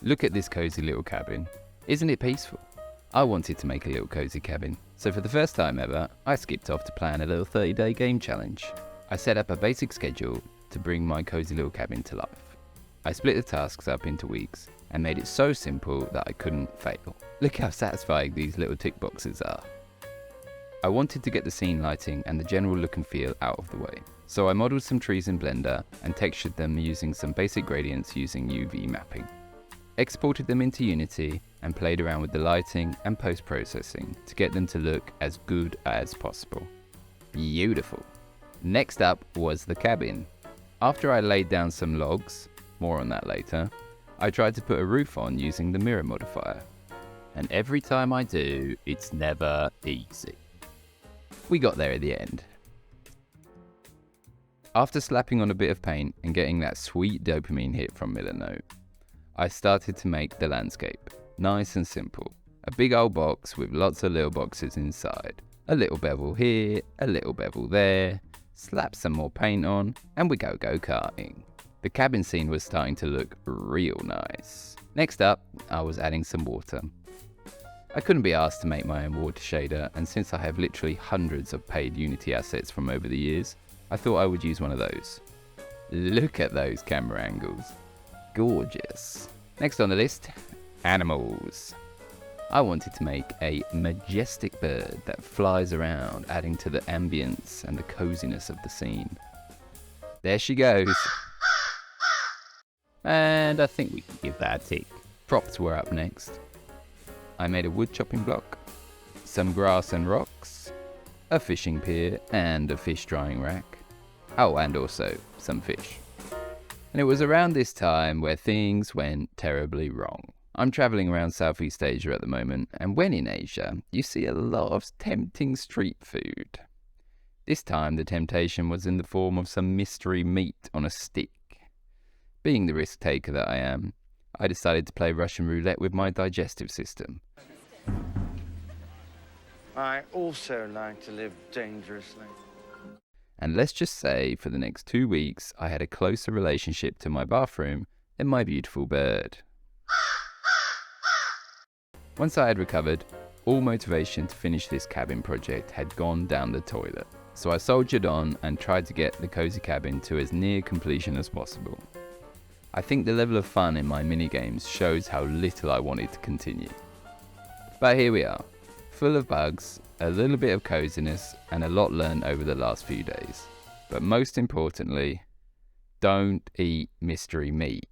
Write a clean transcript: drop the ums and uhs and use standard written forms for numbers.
Look at this cozy little cabin. Isn't it peaceful? I wanted to make a little cozy cabin, so for the first time ever, I skipped off to plan a little 30-day game challenge. I set up a basic schedule to bring my cozy little cabin to life. I split the tasks up into weeks and made it so simple that I couldn't fail. Look how satisfying these little tick boxes are. I wanted to get the scene lighting and the general look and feel out of the way. So I modeled some trees in Blender and textured them using some basic gradients using UV mapping. Exported them into Unity and played around with the lighting and post-processing to get them to look as good as possible. Beautiful. Next up was the cabin. After I laid down some logs, more on that later, I tried to put a roof on using the mirror modifier. And every time I do, it's never easy. We got there at the end. After slapping on a bit of paint and getting that sweet dopamine hit from Milanote, I started to make the landscape. Nice and simple. A big old box with lots of little boxes inside. A little bevel here, a little bevel there. Slap some more paint on, and we go go-karting. The cabin scene was starting to look real nice. Next up, I was adding some water. I couldn't be asked to make my own water shader, and since I have literally hundreds of paid Unity assets from over the years, I thought I would use one of those. Look at those camera angles. Gorgeous. Next on the list, animals. I wanted to make a majestic bird that flies around, adding to the ambience and the coziness of the scene. There she goes. And I think we can give that a tick. Props were up next. I made a wood chopping block, some grass and rocks, a fishing pier and a fish drying rack. Oh, and also some fish. And it was around this time where things went terribly wrong. I'm traveling around Southeast Asia at the moment, and when in Asia, you see a lot of tempting street food. This time the temptation was in the form of some mystery meat on a stick. Being the risk taker that I am, I decided to play Russian roulette with my digestive system. I also like to live dangerously. And let's just say, for the next 2 weeks, I had a closer relationship to my bathroom than my beautiful bird. Once I had recovered, all motivation to finish this cabin project had gone down the toilet. So I soldiered on and tried to get the cozy cabin to as near completion as possible. I think the level of fun in my minigames shows how little I wanted to continue. But here we are, full of bugs, a little bit of coziness, and a lot learned over the last few days. But most importantly, don't eat mystery meat.